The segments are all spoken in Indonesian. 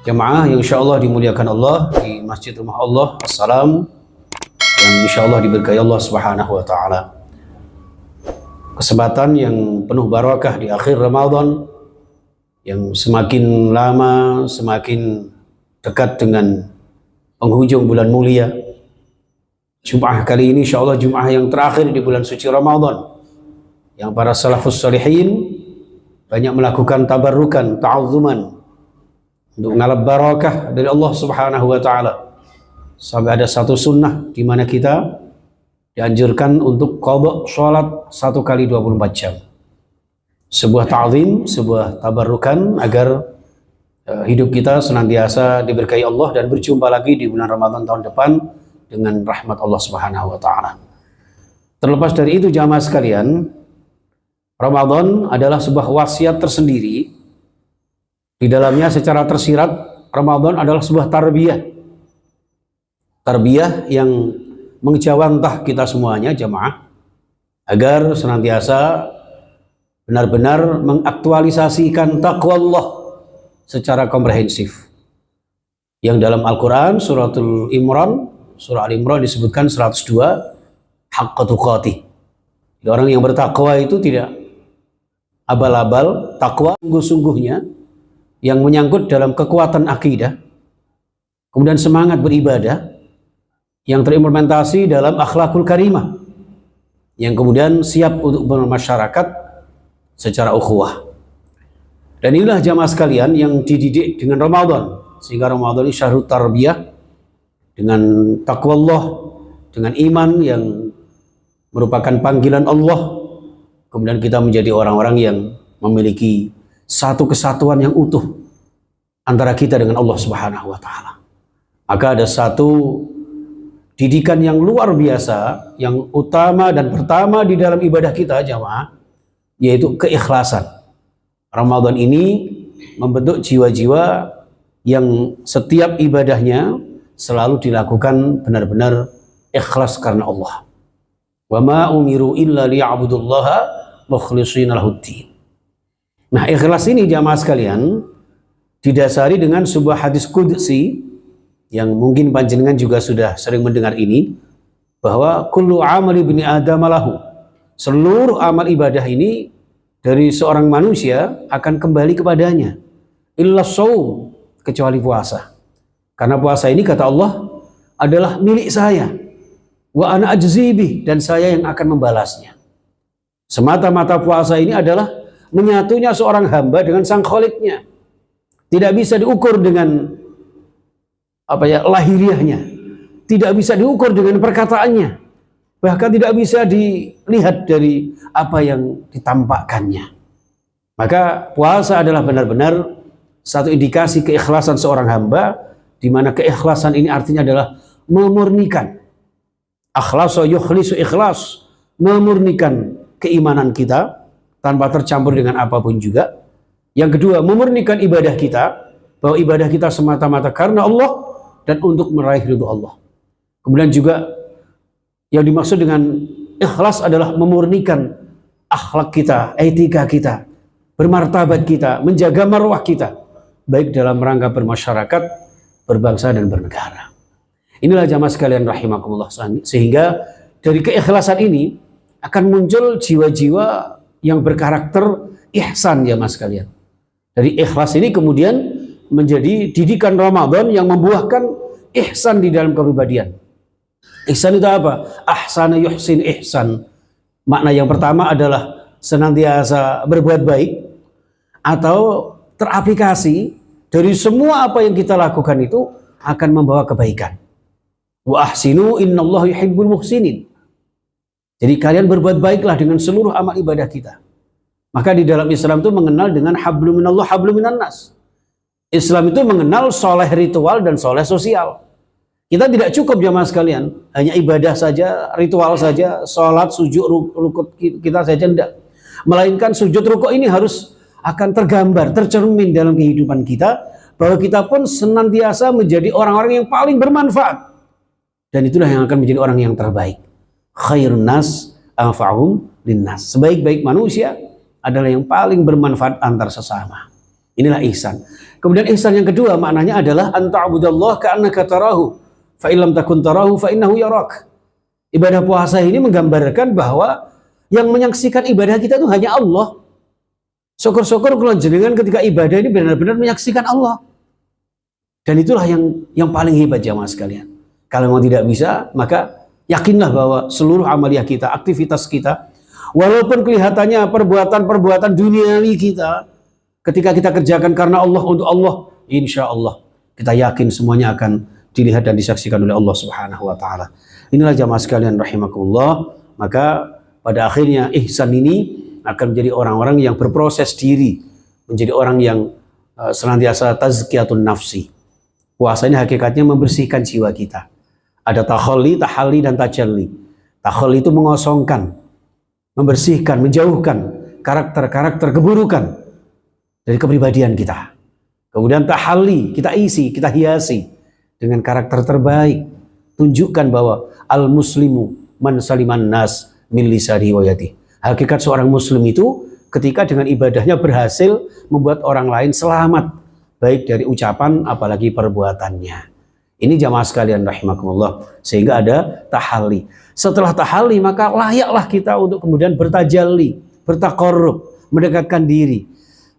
Jamaah yang insyaallah dimuliakan Allah di Masjid Rumah Allah Assalam, yang insyaallah diberkahi Allah Subhanahu wa taala. Kesempatan yang penuh barakah di akhir Ramadan, yang semakin lama semakin dekat dengan penghujung bulan mulia. Jum'ah kali ini insyaallah Jum'ah yang terakhir di bulan suci Ramadan, yang para salafus salihin banyak melakukan tabarrukan, ta'azzuman, untuk ngalap barakah dari Allah Subhanahu wa taala. Sampai ada satu sunnah di mana kita dianjurkan untuk qadha salat 1 kali 24 jam. Sebuah ta'zim, sebuah tabarrukan agar hidup kita senantiasa diberkahi Allah dan berjumpa lagi di bulan Ramadan tahun depan dengan rahmat Allah Subhanahu wa taala. Terlepas dari itu jamaah sekalian, Ramadan adalah sebuah wasiat tersendiri. Di dalamnya secara tersirat, Ramadan adalah sebuah tarbiyah. Tarbiyah yang mengejawantah kita semuanya jamaah, agar senantiasa benar-benar mengaktualisasikan taqwa Allah secara komprehensif. Yang dalam Al-Quran, suratul Imran, surah Al-Imran disebutkan 102, haqqa tuqatih. Orang yang bertakwa itu tidak abal-abal, takwa sungguh-sungguhnya, yang menyangkut dalam kekuatan akidah, kemudian semangat beribadah, yang terimplementasi dalam akhlakul karimah, yang kemudian siap untuk bermasyarakat secara ukhuwah. Dan inilah jamaah sekalian yang dididik dengan Ramadan, sehingga Ramadan ini syahrut tarbiyah, dengan takwa Allah, dengan iman yang merupakan panggilan Allah, kemudian kita menjadi orang-orang yang memiliki satu kesatuan yang utuh antara kita dengan Allah Subhanahu wa taala. Maka ada satu didikan yang luar biasa, yang utama dan pertama di dalam ibadah kita jamaah, yaitu keikhlasan. Ramadan ini membentuk jiwa-jiwa yang setiap ibadahnya selalu dilakukan benar-benar ikhlas karena Allah. Wa ma umiru illa liya'budullaha mukhlishina lahuddin. Nah, ikhlas ini jamaah sekalian didasari dengan sebuah hadis qudsi yang mungkin panjenengan juga sudah sering mendengar ini, bahwa kullu amali ibni adam lahu, seluruh amal ibadah ini dari seorang manusia akan kembali kepadanya, illa shaum, kecuali puasa. Karena puasa ini kata Allah adalah milik saya, wa ana ajzi bih, dan saya yang akan membalasnya. Semata-mata puasa ini adalah menyatunya seorang hamba dengan sang Khaliknya. Tidak bisa diukur dengan lahiriahnya, tidak bisa diukur dengan perkataannya, bahkan tidak bisa dilihat dari apa yang ditampakkannya. Maka puasa adalah benar-benar satu indikasi keikhlasan seorang hamba, di mana keikhlasan ini artinya adalah memurnikan. Akhlasa yukhlisu ikhlas, memurnikan keimanan kita tanpa tercampur dengan apapun juga. Yang kedua, memurnikan ibadah kita, bahwa ibadah kita semata-mata karena Allah dan untuk meraih ridho Allah. Kemudian juga yang dimaksud dengan ikhlas adalah memurnikan akhlak kita, etika kita, bermartabat kita, menjaga marwah kita, baik dalam rangka bermasyarakat, berbangsa dan bernegara. Inilah jamaah sekalian rahimakumullah, sehingga dari keikhlasan ini akan muncul jiwa-jiwa yang berkarakter ihsan jamaah sekalian. Dari ikhlas ini kemudian menjadi didikan Ramadan yang membuahkan ihsan di dalam kepribadian. Ihsan itu apa? Ahsana yuhsin ihsan. Makna yang pertama adalah senantiasa berbuat baik, atau teraplikasi dari semua apa yang kita lakukan itu akan membawa kebaikan. Wa ahsinu innallaha yuhibbul muhsinin. Jadi kalian berbuat baiklah dengan seluruh amal ibadah kita. Maka di dalam Islam itu mengenal dengan hablum minallah hablum minan nas. Islam itu mengenal soleh ritual dan soleh sosial. Kita tidak cukup jamaah sekalian hanya ibadah saja, ritual saja, sholat, sujud, rukuk kita saja, tidak. Melainkan sujud, rukuk ini harus akan tergambar, tercermin dalam kehidupan kita, bahwa kita pun senantiasa menjadi orang-orang yang paling bermanfaat. Dan itulah yang akan menjadi orang yang terbaik. Khairun nas anfa'hum linnas. Sebaik-baik manusia adalah yang paling bermanfaat antar sesama. Inilah ihsan. Kemudian ihsan yang kedua maknanya adalah anta'budallah ka'annaka tarahu fa illam takun tarahu fa innahu yarak. Ibadah puasa ini menggambarkan bahwa yang menyaksikan ibadah kita itu hanya Allah. Syukur-syukur kalau jenengan ketika ibadah ini benar-benar menyaksikan Allah. Dan itulah yang paling hebat jamaah sekalian. Kalau memang tidak bisa, maka yakinlah bahwa seluruh amaliyah kita, aktivitas kita, walaupun kelihatannya perbuatan-perbuatan duniawi kita, ketika kita kerjakan karena Allah, untuk Allah, insya Allah kita yakin semuanya akan dilihat dan disaksikan oleh Allah Subhanahu wa Ta'ala. Inilah jamaah sekalian rahimakumullah. Maka pada akhirnya ihsan ini akan menjadi orang-orang yang berproses diri, menjadi orang yang senantiasa tazkiyatun nafsi. Puasa ini hakikatnya membersihkan jiwa kita. Ada tahalli, tahalli, dan tajalli. Tahalli itu mengosongkan, membersihkan, menjauhkan karakter-karakter keburukan dari kepribadian kita. Kemudian tahalli, kita isi, kita hiasi dengan karakter terbaik. Tunjukkan bahwa al-muslimu man saliman nas min lisani wa yadihi. Hakikat seorang muslim itu ketika dengan ibadahnya berhasil membuat orang lain selamat, baik dari ucapan apalagi perbuatannya. Ini jamaah sekalian rahimakumullah. Sehingga ada tahalli. Setelah tahalli maka layaklah kita untuk kemudian bertajalli, bertaqarrub, mendekatkan diri.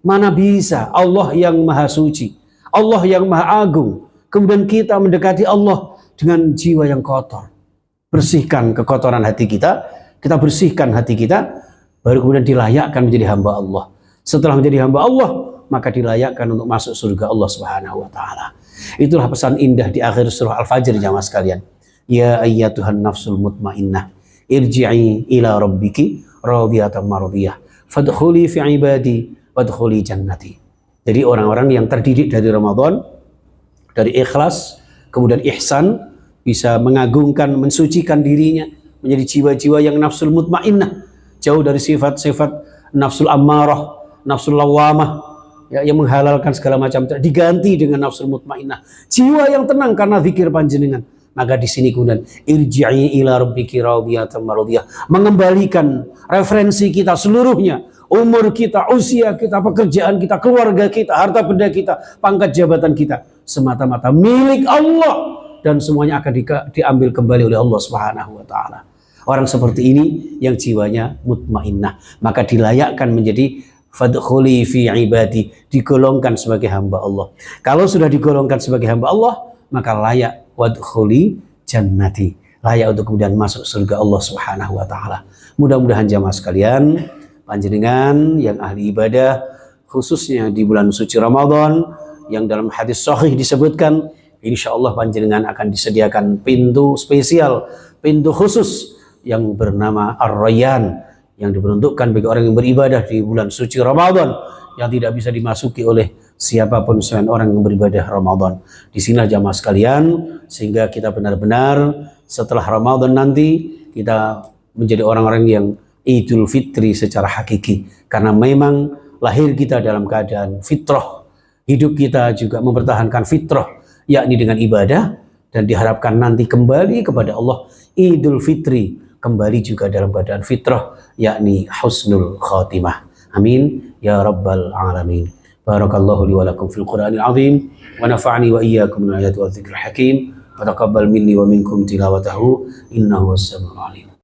Mana bisa Allah yang maha suci, Allah yang maha agung, kemudian kita mendekati Allah dengan jiwa yang kotor. Bersihkan kekotoran hati kita, kita bersihkan hati kita, baru kemudian dilayakkan menjadi hamba Allah. Setelah menjadi hamba Allah, maka dilayakkan untuk masuk surga Allah Subhanahu wa Ta'ala. Itulah pesan indah di akhir surah Al-Fajr jamaah sekalian. Ya ayyatuhan nafsul mutmainnah, irji'i ila rabbiki radiyatan maradiyah, fadkhuli fi ibadi wadkhuli jannati. Jadi orang-orang yang terdidik dari Ramadan, dari ikhlas, kemudian ihsan, bisa mengagungkan, mensucikan dirinya, menjadi jiwa-jiwa yang nafsul mutmainnah, jauh dari sifat-sifat nafsul ammarah, nafsul lawamah, ya, yang menghalalkan segala macam, diganti dengan nafsul mutmainnah, jiwa yang tenang karena zikir panjenengan. Maka di sini kemudian irji'i ila rabbiki radiyatan maradiyah, mengembalikan referensi kita seluruhnya, umur kita, usia kita, pekerjaan kita, keluarga kita, harta benda kita, pangkat jabatan kita, semata-mata milik Allah dan semuanya akan diambil kembali oleh Allah Subhanahu wa Ta'ala. Orang seperti ini yang jiwanya mutmainnah, maka dilayakkan menjadi fadkhuli fi ibadi, digolongkan sebagai hamba Allah. Kalau sudah digolongkan sebagai hamba Allah, maka layak wadkhuli jannati, layak untuk kemudian masuk surga Allah Subhanahu wa Ta'ala. Mudah-mudahan jamaah sekalian, panjenengan yang ahli ibadah, khususnya di bulan suci Ramadan, yang dalam hadis sahih disebutkan, insya Allah panjenengan akan disediakan pintu spesial, pintu khusus yang bernama Ar-Rayyan, yang diperuntukkan bagi orang yang beribadah di bulan suci Ramadan, yang tidak bisa dimasuki oleh siapapun selain orang yang beribadah Ramadan. Di sini jamaah sekalian, sehingga kita benar-benar setelah Ramadan nanti kita menjadi orang-orang yang Idul Fitri secara hakiki, karena memang lahir kita dalam keadaan fitrah, hidup kita juga mempertahankan fitrah, yakni dengan ibadah, dan diharapkan nanti kembali kepada Allah Idul Fitri kembali juga dalam keadaan fitrah, yakni husnul khatimah. Amin ya rabbal alamin. Barakallahu li wa lakum fil Qur'anil azim wa nafa'ani wa iyyakum min ayati wa dzikril hakim wa taqabbal minni wa minkum tilawatahu innahu was-sami'ul alim.